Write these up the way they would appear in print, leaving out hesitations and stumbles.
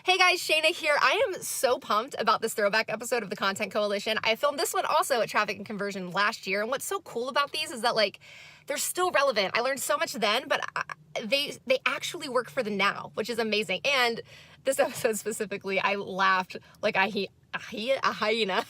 Hey guys, Shayna here. I am so pumped about this throwback episode of the Content Coalition. I filmed this one also at Traffic and Conversion last year, and what's so cool about these is that they're still relevant. I learned so much then, but they actually work for the now, which is amazing. And this episode specifically, I laughed like a hyena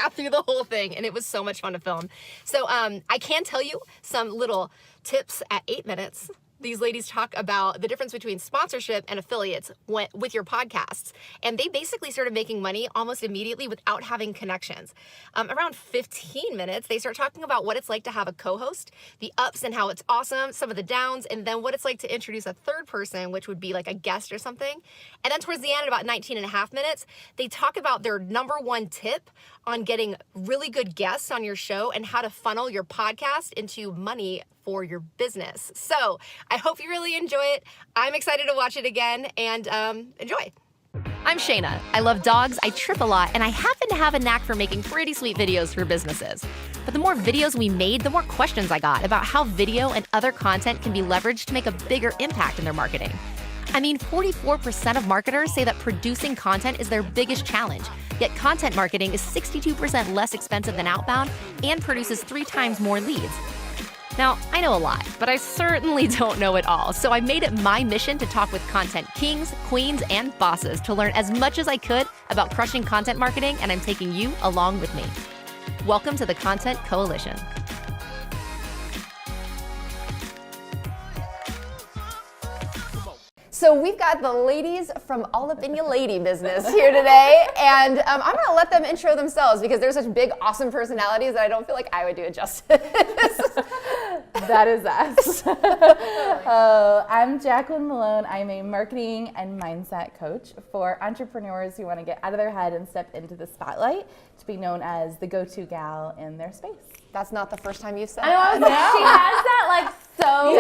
through the whole thing, and it was so much fun to film. So I can tell you some little tips at 8 minutes. These ladies talk about the difference between sponsorship and affiliates with your podcasts. And they basically started making money almost immediately without having connections. Around 15 minutes, they start talking about what it's like to have a co-host, the ups and how it's awesome, some of the downs, and then what it's like to introduce a third person, which would be like a guest or something. And then towards the end, about 19 and a half minutes, they talk about their number one tip on getting really good guests on your show and how to funnel your podcast into money for your business. So I hope you really enjoy it. I'm excited to watch it again, and enjoy. I'm Shayna. I love dogs, I trip a lot, and I happen to have a knack for making pretty sweet videos for businesses. But the more videos we made, the more questions I got about how video and other content can be leveraged to make a bigger impact in their marketing. I mean, 44% of marketers say that producing content is their biggest challenge, yet content marketing is 62% less expensive than outbound and produces 3 times more leads. Now, I know a lot, but I certainly don't know it all, so I made it my mission to talk with content kings, queens, and bosses to learn as much as I could about crushing content marketing, and I'm taking you along with me. Welcome to the Content Coalition. So we've got the ladies from All Up in Your Lady business here today, and I'm going to let them intro themselves because they're such big, awesome personalities that I don't feel like I would do it justice. That is us. I'm Jacqueline Malone. I'm a marketing and mindset coach for entrepreneurs who want to get out of their head and step into the spotlight to be known as the go-to gal in their space. That's not the first time you've said I know, I was like, she has that so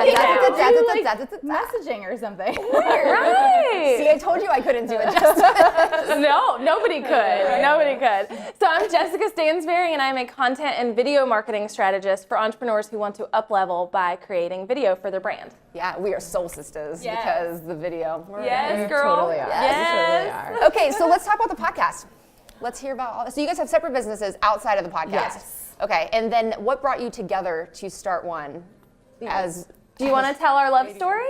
messaging or something. Right. See, I told you I couldn't do it justice. No, nobody could. Right. Nobody could. So I'm Jessica Stansberry, and I'm a content and video marketing strategist for entrepreneurs who want to up-level by creating video for their brand. Yeah, we are soul sisters because the video. Yes, girl. Totally are. Yes. We totally are. Okay, so let's talk about the podcast. Let's hear about all this. So you guys have separate businesses outside of the podcast. Yes. Okay, and then what brought you together to start one? Do you want to tell our love story?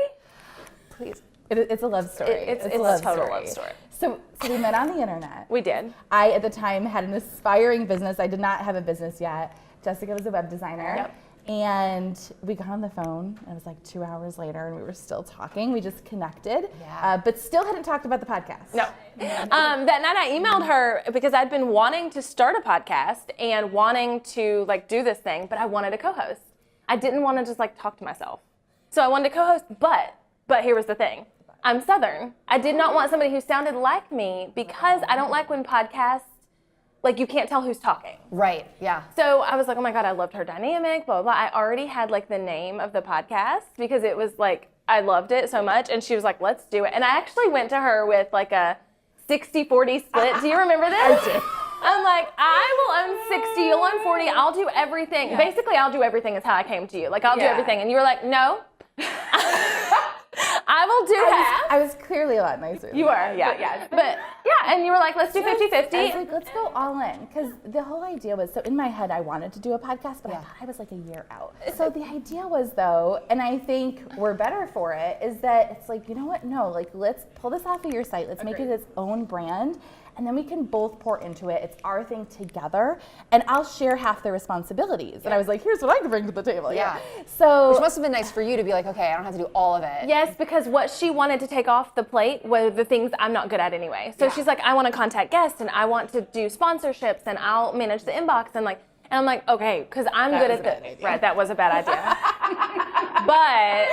Please. It's a love story. It's a total love story. So we met on the internet. We did. I, at the time, had an aspiring business. I did not have a business yet. Jessica was a web designer. Yep. And we got on the phone, and it was like 2 hours later, and we were still talking. We just connected, but still hadn't talked about the podcast. No. That night I emailed her because I'd been wanting to start a podcast and wanting to do this thing, but I wanted a co-host. I didn't want to just talk to myself. So I wanted to co-host, but here was the thing. I'm Southern. I did not want somebody who sounded like me because I don't like when podcasts, you can't tell who's talking. Right, yeah. So I was like, oh my God, I loved her dynamic, blah, blah, blah. I already had the name of the podcast because it was I loved it so much. And she was like, let's do it. And I actually went to her with a 60-40 split. Do you remember this? I do. I'm like, I will own 60, you'll own 40, I'll do everything. Yeah. Basically, I'll do everything is how I came to you. I'll do everything. And you were like, no. I will do half. I was clearly a lot nicer. You were, yeah. But yeah, and you were like, let's do 50-50. I was like, let's go all in. Because the whole idea was, so in my head, I wanted to do a podcast, but I thought I was a year out. So the idea was, though, and I think we're better for it, is that it's you know what? No, let's pull this off of your site. Let's make it its own brand. And then we can both pour into it. It's our thing together. And I'll share half the responsibilities. Yeah. And I was like, here's what I can bring to the table. Yeah. So, which must have been nice for you to be like, okay, I don't have to do all of it. Yes, because what she wanted to take off the plate were the things I'm not good at anyway. So she's like, I want to contact guests and I want to do sponsorships and I'll manage the inbox and I'm like, okay, because I'm good at this. Right, that was a bad idea. But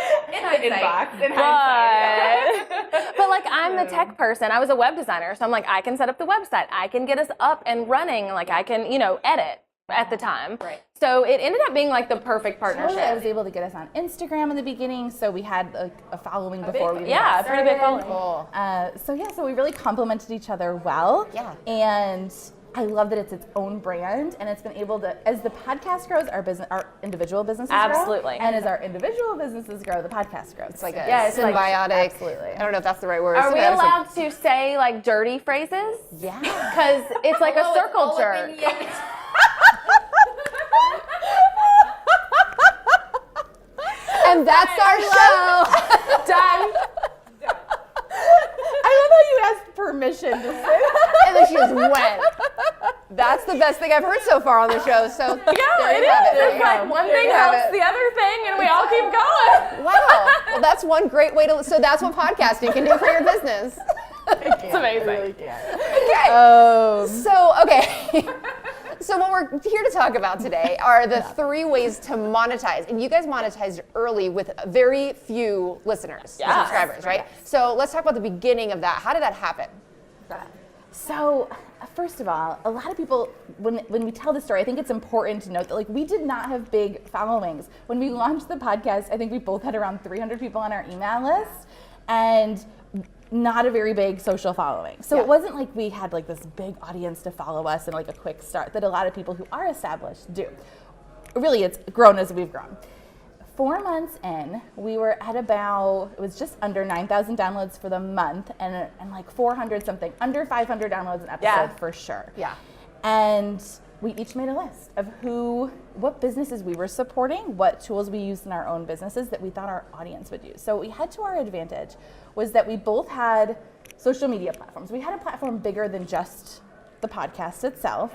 I'm the tech person. I was a web designer, so I'm like, I can set up the website. I can get us up and running. I can, edit at the time. Right. So it ended up being the perfect partnership. I was able to get us on Instagram in the beginning, so we had a following before we a pretty big following. Cool. So we really complemented each other well. Yeah. And I love that it's its own brand, and it's been able to, as the podcast grows, our individual businesses grow. Absolutely. And as our individual businesses grow, the podcast grows. It's like a symbiotic. Absolutely. I don't know if that's the right word. Are we Symbiotic. allowed to say like dirty phrases? Yeah. Because it's like a circle jerk. And that's our show. Done. I love how you asked permission to say that. And then she just went. That's the best thing I've heard so far on the show. So Yeah, there it you have is. There It's you like go. one There thing you have helps it. the other thing, and we all keep going. Wow. Well, that's one great way to. So that's what podcasting can do for your business. It's amazing. Okay. So okay. So what we're here to talk about today are the 3 ways to monetize. And you guys monetized early with very few listeners, Yes. subscribers, right? So let's talk about the beginning of that. How did that happen? So, first of all, a lot of people, when we tell the story, I think it's important to note that like we did not have big followings. When we launched the podcast, I think we both had around 300 people on our email list, and not a very big social following. So it wasn't like we had like this big audience to follow us and like a quick start that a lot of people who are established do. Really, it's grown as we've grown. 4 months in, we were at about, it was just under 9,000 downloads for the month and like 400 something, under 500 downloads an episode for sure. Yeah. And we each made a list of what businesses we were supporting, what tools we used in our own businesses that we thought our audience would use. So what we had to our advantage was that we both had social media platforms. We had a platform bigger than just the podcast itself.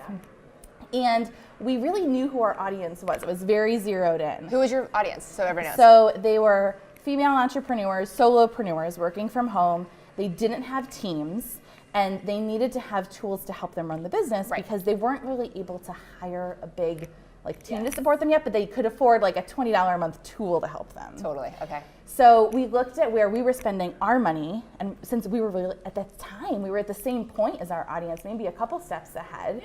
And we really knew who our audience was. It was very zeroed in. Who was your audience? So everyone knows. So they were female entrepreneurs, solopreneurs working from home. They didn't have teams, and they needed to have tools to help them run the business because they weren't really able to hire a big team to support them yet, but they could afford like a $20 a month tool to help them. Totally. Okay. So we looked at where we were spending our money, and since we were really, at that time, we were at the same point as our audience, maybe a couple steps ahead.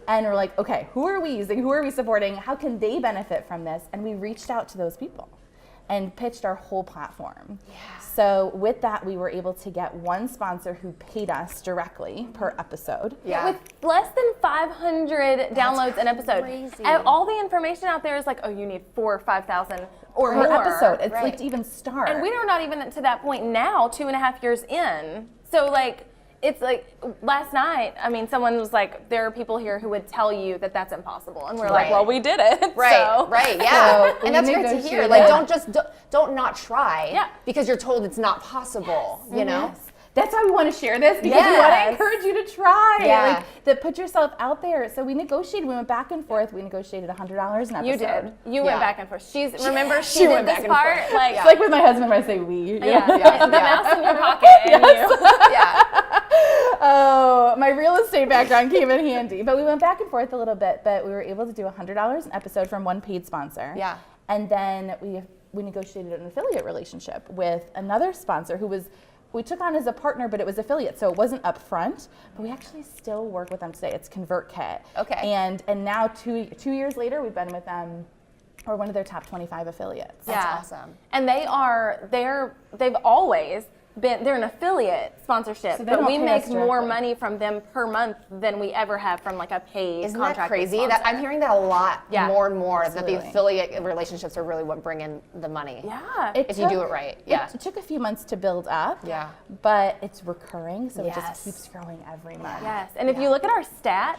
And we're like, okay, who are we using? Who are we supporting? How can they benefit from this? And we reached out to those people and pitched our whole platform. Yeah. So with that, we were able to get one sponsor who paid us directly per episode. Yeah. With less than 500 downloads an episode. crazy. And all the information out there is like, oh, you need 4,000 or 5,000 or Per more. episode. It's Right. like to even start. And we are not even to that point now, 2.5 years in. So like, it's like last night, I mean, someone was like, there are people here who would tell you that that's impossible. And we're like, Right. well, we did it. Right, So. right, yeah. So And that's we great to hear. negotiated. Like, don't not try Yeah. because you're told it's not possible, you know? Yes. That's why we want to share this, because we want to Yes. encourage you to try. Yeah. Like, that put yourself out there. So we negotiated, we went back and forth. We negotiated $100 an episode. You did. You Yeah. went back and forth. Remember, She she did went this back and part. forth. Like, It's like with my husband when I say we. you know? yeah, the mouse in your pocket and you. Yeah. Oh, my real estate background came in handy. But we went back and forth a little bit, but we were able to do $100 an episode from one paid sponsor. Yeah. And then we negotiated an affiliate relationship with another sponsor who we took on as a partner, but it was affiliate, so it wasn't upfront. But we actually still work with them today. It's ConvertKit. Okay. And now 2 years later, we've been with them. We're one of their top 25 affiliates. That's awesome. And they've always been, they're an affiliate sponsorship, So they but don't we pay make us more directly. money from them per month than we ever have from like a paid Isn't that contract. crazy? Sponsor. I'm hearing that a lot Yeah. more and more, that the Absolutely. affiliate relationships are really what bring in the money. Yeah. If you do it right, yeah. It took a few months to build up. Yeah. But it's recurring, so it Yes. just keeps growing every month. Yes. And if you look at our stats,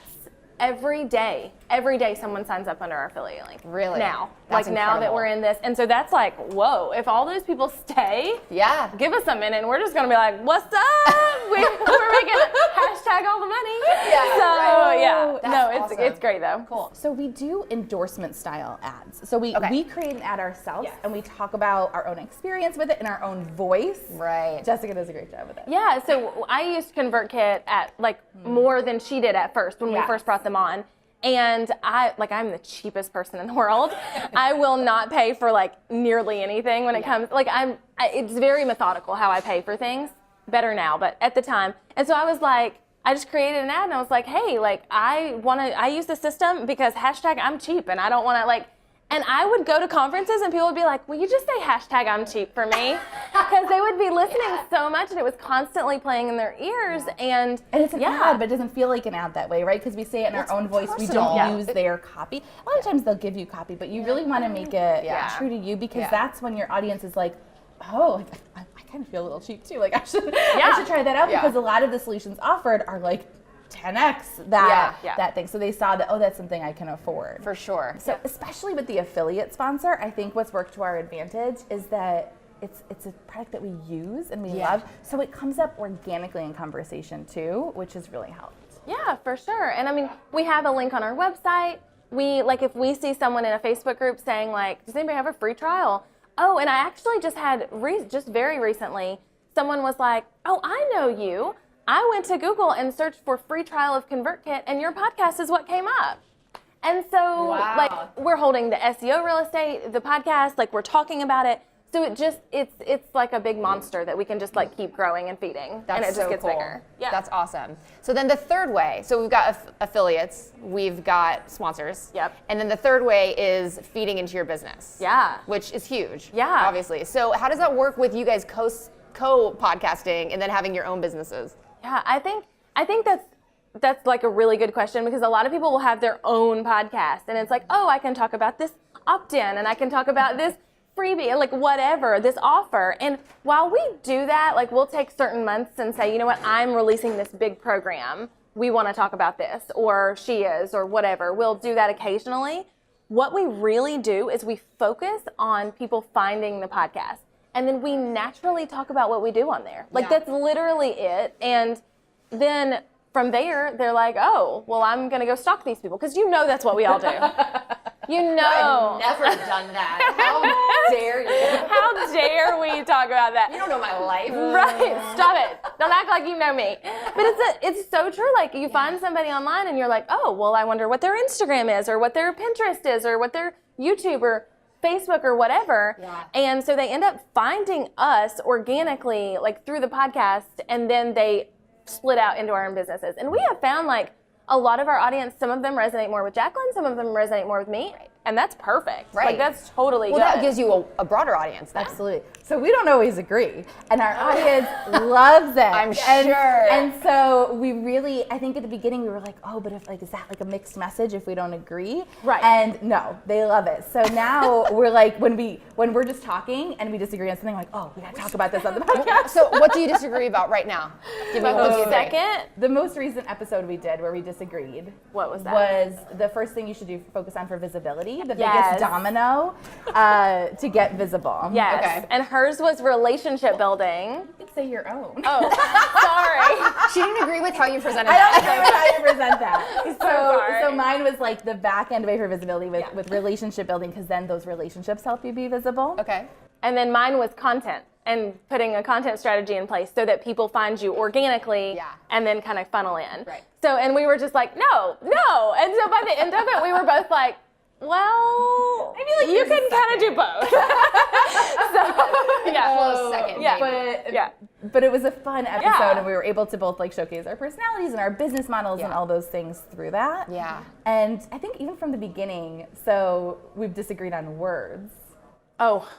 every day someone signs up under our affiliate link. Really? Now. That's like now that incredible. we're in this. And so that's like, whoa, if all those people stay, Yeah. give us a minute and we're just gonna be like, what's up? we're making hashtag all the money. Yeah, So right. yeah. That's No, awesome. it's great though. Cool. So we do endorsement style ads. So we create an ad ourselves and we talk about our own experience with it in our own voice. Right. Jessica does a great job with it. Yeah, so I used ConvertKit at like more than she did at first when we Yes. first brought them on. And I'm the cheapest person in the world. I will not pay for like nearly anything when it comes, it's very methodical how I pay for things. Better now, but at the time. And so I was like, I just created an ad and I was like, hey, like I use the system because hashtag I'm cheap and I don't want to And I would go to conferences and people would be like, will you just say hashtag I'm cheap for me? Because they would be listening so much and it was constantly playing in their ears. And it's an ad, but it doesn't feel like an ad that way, right? Because we say it in our own voice. We don't use their copy. A lot of times they'll give you copy, but you really want to make it true to you, because that's when your audience is like, oh, like, I kind of feel a little cheap too. Like I should try that out, because a lot of the solutions offered are like 10x that thing. So they saw that, oh, that's something I can afford. For sure. So especially with the affiliate sponsor, I think what's worked to our advantage is that it's a product that we use and we love. So it comes up organically in conversation too, which has really helped. Yeah, for sure. And I mean, we have a link on our website. We, like, if we see someone in a Facebook group saying like, does anybody have a free trial? Oh, and I actually just had, just very recently, someone was like, oh, I know you. I went to Google and searched for free trial of ConvertKit, and your podcast is what came up. And so, like, we're holding the SEO real estate, the podcast, like, we're talking about it. So it just, it's like a big monster that we can just, like, keep growing and feeding. That's and it so just gets cool. bigger. Yeah. That's awesome. So then the third way, so we've got affiliates, we've got sponsors. Yep. And then the third way is feeding into your business. Yeah. Which is huge. Yeah. Obviously. So how does that work with you guys co-podcasting and then having your own businesses? Yeah, I think that's like a really good question, because a lot of people will have their own podcast and it's like, oh, I can talk about this opt-in and I can talk about this freebie, like whatever, this offer. And while we do that, like we'll take certain months and say, you know what, I'm releasing this big program. We want to talk about this, or she is, or whatever. We'll do that occasionally. What we really do is we focus on people finding the podcast. And then we naturally talk about what we do on there. Like that's literally it. And then from there, they're like, oh, well, I'm going to go stalk these people. Because you know that's what we all do. You know. I've never done that. How dare you? How dare we talk about that? You don't know my life. Right. Stop it. Don't act like you know me. But it's so true. Like you find somebody online and you're like, oh, well, I wonder what their Instagram is, or what their Pinterest is, or what their YouTube or Facebook or whatever. Yeah. And so they end up finding us organically, like through the podcast, and then they split out into our own businesses. And we have found like a lot of our audience, some of them resonate more with Jacqueline, some of them resonate more with me. Right. And that's perfect. Right. Like that's totally good. Well, that gives you a broader audience then. Absolutely. So we don't always agree, and our audience loves it. I'm sure. And so we really, I think at the beginning we were like, oh, but if like, is that like a mixed message if we don't agree? Right. And no, they love it. So now we're like, when we're just talking and we disagree on something, like, oh, we gotta talk about this on the podcast. So what do you disagree about right now? Give me one second. The most recent episode we did where we disagreed. What was that? Was the first thing you should do, focus on for visibility, the Yes. biggest domino to get visible. Yes. Okay. And hers was relationship building. You can say your own. Oh, sorry. She didn't agree with how you presented I don't that. agree with how you present that. sorry. So mine was like the back end way for visibility with relationship building, because then those relationships help you be visible. Okay. And then mine was content, and putting a content strategy in place so that people find you organically and then kind of funnel in. Right. So, and we were just like, no. And so by the end of it, we were both like, well, I feel like you can kind of do both. So, yeah. Close second. Yeah. But it was a fun episode, and we were able to both like showcase our personalities and our business models and all those things through that. Yeah. And I think even from the beginning, so we've disagreed on words. Oh,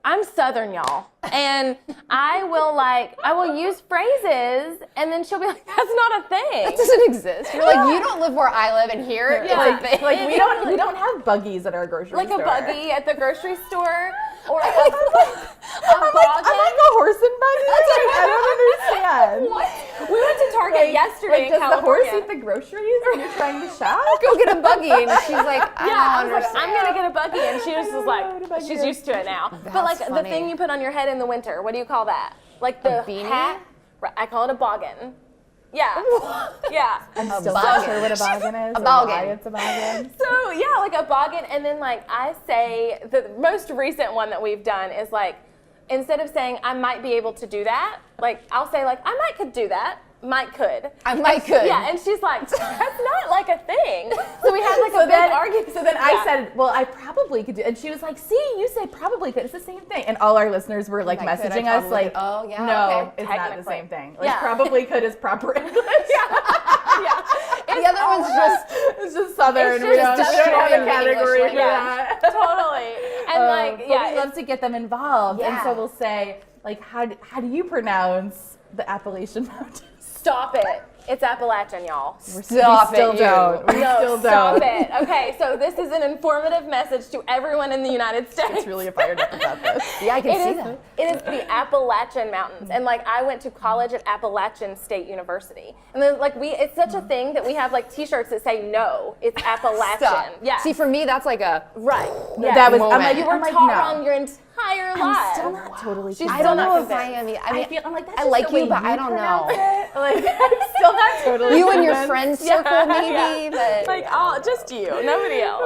I'm Southern, y'all. And I will use phrases, and then she'll be like, that's not a thing. That doesn't exist. You're like, you don't live where I live, and here it's a thing. Like we don't have buggies at our grocery store. Like a buggy at the grocery store, or a I'm boggin. like a horse and buggy. I don't understand. What? We went to Target yesterday in does the horse California. eat the groceries when you're trying to shop? Go get a buggy, and she's like, I I don't was like, understand. I'm gonna get a buggy, and she was just know what a like, buggy she's is. used to it now. But like That's the funny. thing you put on your head in the winter, what do you call that? Like the beanie? hat? Right, I call it a boggin. Yeah. Yeah. I'm still boggin. not sure what a boggin is. A or boggin. why it's a boggin. So yeah, like a boggin, and then like I say, the most recent one that we've done is like, instead of saying I might be able to do that, like I'll say like I might could do that. Mike could. I might could. Yeah, and she's like, that's not like a thing. So we had like a big argument. So then I said, well, I probably could do it. And she was like, see, you say probably could. It's the same thing. And all our listeners were like Might could, messaging I us probably like, could. Oh, yeah, no, okay. it's not the Technically. same thing. Like Yeah. probably could is proper English. Yeah. The other one's just It's just Southern. It's we don't just have a destroying the category English for yeah, that. totally. And But we love to get them involved, and Yeah. so we'll say, like, how do you pronounce the Appalachian Mountains? stop it. It's Appalachian, y'all. stop we still it. don't. We No, still stop don't. it. Okay, so this is an informative message to everyone in the United States. It's really fired up about this. Yeah, I can see It is, that. it is the Appalachian Mountains, and like I went to college at Appalachian State University, and then like it's such a thing that we have like T-shirts that say no, it's Appalachian. Stop. Yeah, See, for me, that's like a right. Yeah. That was. Moment. I'm like, you were I'm like, taught no. wrong your entire life. I'm still not totally. She's I sure. don't still know not if I convinced. am. I mean, I feel. I'm like, that's I just like the way you, but I you don't pronounce know. it. Like, I'm still not totally. You and your convinced. friend circle, maybe, but Like just you, nobody else.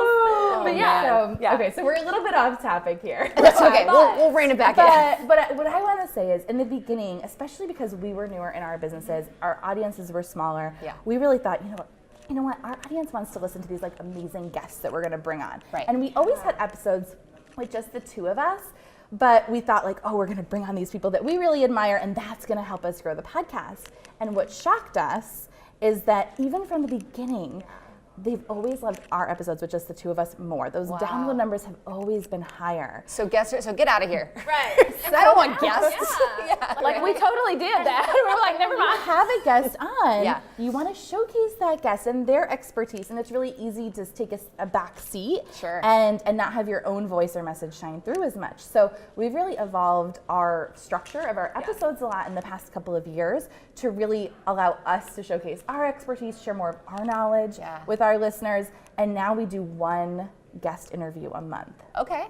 But yeah, So, yeah. Okay, so we're a little bit off topic here. that's okay. But- We'll rein it back in. But what I want to say is, in the beginning, especially because we were newer in our businesses, our audiences were smaller. Yeah. We really thought, you know what, our audience wants to listen to these like amazing guests that we're going to bring on. Right. And we always had episodes with just the two of us. But we thought like, oh, we're going to bring on these people that we really admire, and that's going to help us grow the podcast. And what shocked us is that even from the beginning, they've always loved our episodes with just the two of us more. Those download numbers have always been higher. So get out of here. Right. I don't want guests. Yeah. Like we totally did that. We were like, never mind. Have a guest on, Yeah. you want to showcase that guest and their expertise, and it's really easy to take a back seat Sure. and not have your own voice or message shine through as much. So we've really evolved our structure of our episodes a lot in the past couple of years to really allow us to showcase our expertise, share more of our knowledge Yeah. with our listeners, and now we do one guest interview a month. Okay.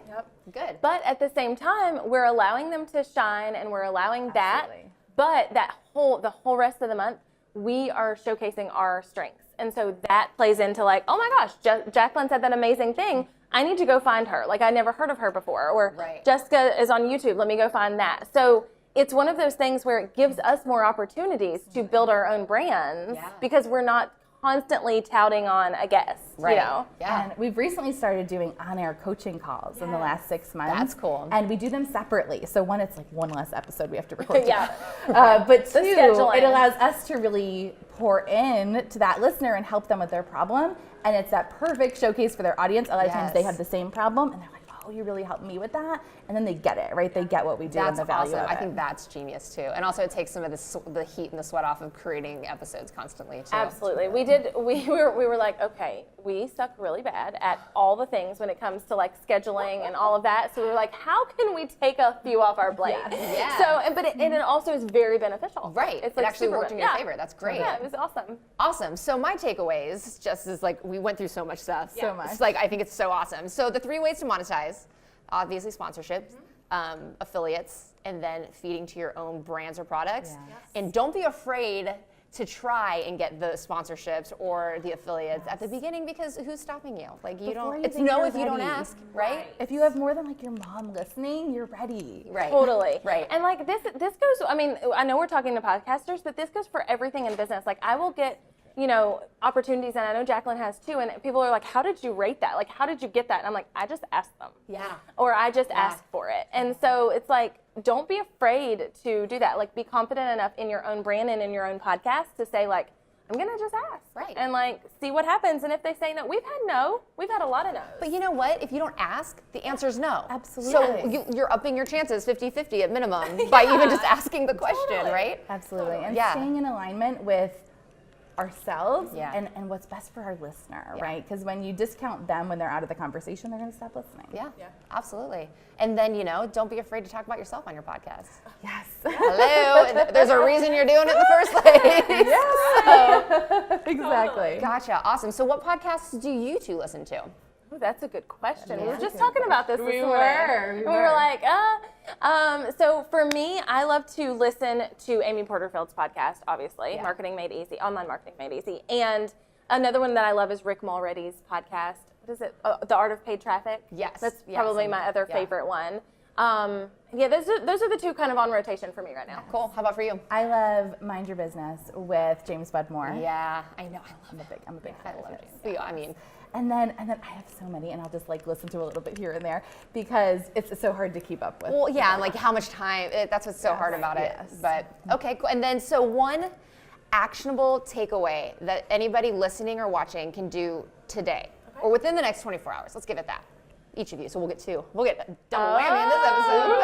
Good. But at the same time, we're allowing them to shine, and we're allowing that. Absolutely. But the whole rest of the month, we are showcasing our strengths, and so that plays into like, oh my gosh, Jacqueline said that amazing thing. I need to go find her. Like I never heard of her before. Or Right. Jessica is on YouTube. Let me go find that. So it's one of those things where it gives us more opportunities to build our own brands because we're not constantly touting on a guest. Right. You know. Yeah. And we've recently started doing on-air coaching calls in the last 6 months. That's cool. And we do them separately. So one, it's like one less episode we have to record. Yeah. But two, scheduling. it allows us to really pour in to that listener and help them with their problem. And it's that perfect showcase for their audience. A lot of times they Yes. have the same problem, and they're like, oh, you really helped me with that. And then they get it, right? They get what we do That's and the value awesome. of I it. think that's genius too, and also it takes some of the heat and the sweat off of creating episodes constantly too. Absolutely. We were like, okay, we suck really bad at all the things when it comes to like scheduling and all of that. So we were like, how can we take a few off our plate? Yeah. So, but it also is very beneficial. Right. It's It like actually super worked in your favor. That's great. Yeah, it was awesome. Awesome. So my takeaways just is like we went through so much stuff. So much. It's like I think it's so awesome. So the 3 ways to monetize, obviously sponsorships, affiliates, and then feeding to your own brands or products. And don't be afraid to try and get the sponsorships or the affiliates at the beginning because who's stopping you? Like you Before don't. you It's think no you're if you don't ready. ask, right? If you have more than like your mom listening, you're ready. Right. Totally. Right. And like this goes, I mean, I know we're talking to podcasters, but this goes for everything in business. Like I will get, opportunities, and I know Jacqueline has too, and people are like, how did you rate that? Like, how did you get that? And I'm like, I just asked them. Yeah. Or I just asked for it. And so it's like, don't be afraid to do that. Like, be confident enough in your own brand and in your own podcast to say, like, I'm going to just ask. Right. And, like, see what happens. And if they say no, we've had a lot of no's. But you know what? If you don't ask, the answer is no. Absolutely. So you're upping your chances 50-50 at minimum by even just asking the question, Totally. right? Absolutely. And Yeah. staying in alignment with ourselves Yeah. and what's best for our listener, right? Because when you discount them when they're out of the conversation, they're going to stop listening. Yeah, absolutely. And then, don't be afraid to talk about yourself on your podcast. Yes. Hello. There's a reason you're doing it in the first place. Exactly. Gotcha. Awesome. So what podcasts do you two listen to? Ooh, that's a good question. We were That's just a good talking about this We this were, morning. we We were were. like, so for me, I love to listen to Amy Porterfield's podcast, obviously, Yeah. Marketing Made Easy, Online Marketing Made Easy. And another one that I love is Rick Mulready's podcast. What is it? The Art of Paid Traffic? Yes. That's Yes. probably my other Yeah. favorite one. Those are the two kind of on rotation for me right now. Cool. How about for you? I love Mind Your Business with James Budmore. Yeah, I know. I love I'm a big it. fan I of love his. it. Yeah, I mean, And then I have so many, and I'll just like listen to a little bit here and there because it's so hard to keep up with. well, yeah, and like how much time, that's what's so hard about it. yes. But okay, cool. And then, so one actionable takeaway that anybody listening or watching can do today or within the next 24 hours. Let's give it that. Each of you. So we'll get two. We'll get a double whammy in this episode.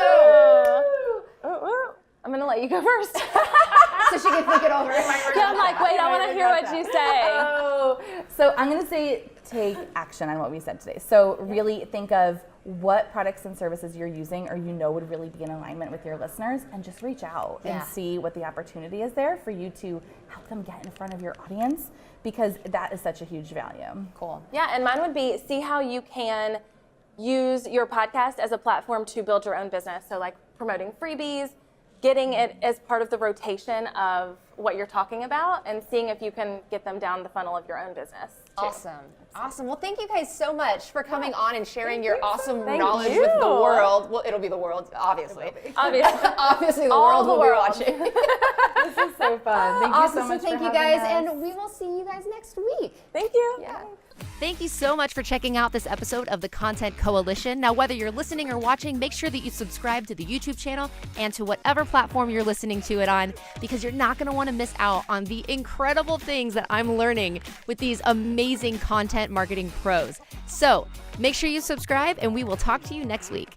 I'm gonna let you go first. So she can think it over. Yeah, I'm like, wait, I want to hear what you say. Oh, so I'm going to say take action on what we said today. So really think of what products and services you're using or would really be in alignment with your listeners, and just reach out and see what the opportunity is there for you to help them get in front of your audience, because that is such a huge value. Cool. Yeah, and mine would be see how you can use your podcast as a platform to build your own business. So like promoting freebies, getting it as part of the rotation of what you're talking about, and seeing if you can get them down the funnel of your own business. Awesome. Awesome. Well, thank you guys so much for coming on and sharing your awesome Thank knowledge you. with the world. Well, it'll be the world, obviously. Obviously. Obviously, the All world the will world. be watching. This is so fun. Thank you Awesome. so much thank for you having guys, us. and we will see you guys next week. Thank you. Yeah. Thank you so much for checking out this episode of the Content Coalition. Now, whether you're listening or watching, make sure that you subscribe to the YouTube channel and to whatever platform you're listening to it on, because you're not going to want to miss out on the incredible things that I'm learning with these amazing content marketing pros. So make sure you subscribe, and we will talk to you next week.